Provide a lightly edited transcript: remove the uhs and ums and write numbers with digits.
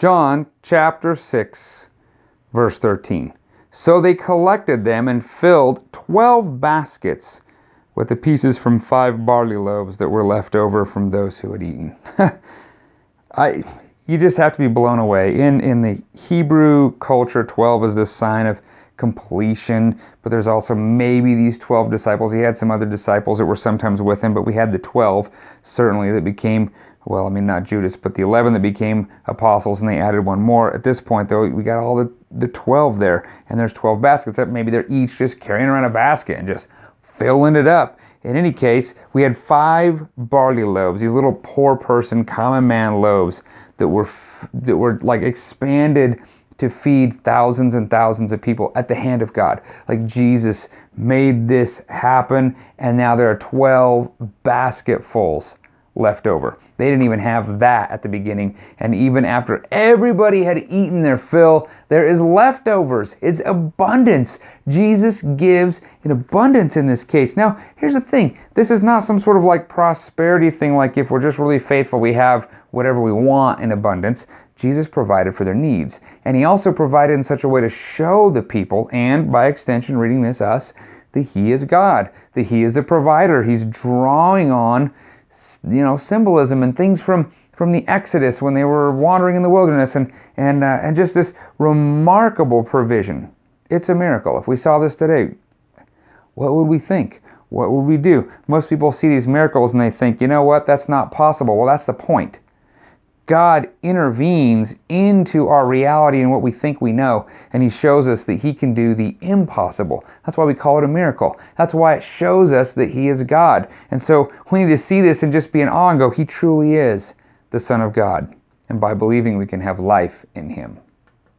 John chapter 6, verse 13. So they collected them and filled 12 baskets with the pieces from 5 barley loaves that were left over from those who had eaten. You just have to be blown away. In the Hebrew culture, 12 is this sign of completion, but there's also maybe these 12 disciples. He had some other disciples that were sometimes with him, but we had the 12, certainly, that became, well, I mean, not Judas, but the 11 that became apostles, and they added one more. At this point, though, we got all the 12 there, and there's 12 baskets. That maybe they're each just carrying around a basket and just filling it up. In any case, we had 5 barley loaves, these little poor person, common man loaves that were like expanded to feed thousands and thousands of people at the hand of God. Like Jesus made this happen, and now there are 12 basketfuls left over. They didn't even have that at the beginning, and even after everybody had eaten their fill, there is leftovers. It's abundance. Jesus gives in abundance in this case. Now, here's the thing. This is not some sort of like prosperity thing, like if we're just really faithful, we have whatever we want in abundance. Jesus provided for their needs, and he also provided in such a way to show the people, and by extension, reading this, us, that he is God, that he is the provider. He's drawing on symbolism and things from the Exodus when they were wandering in the wilderness, and just this remarkable provision. It's a miracle. If we saw this today, what would we think? What would we do? Most people see these miracles and they think, you know what, that's not possible. Well, that's the point. God intervenes into our reality and what we think we know, and he shows us that he can do the impossible. That's why we call it a miracle. That's why it shows us that he is God. And so we need to see this and just be in awe and go, he truly is the Son of God. And by believing, we can have life in him.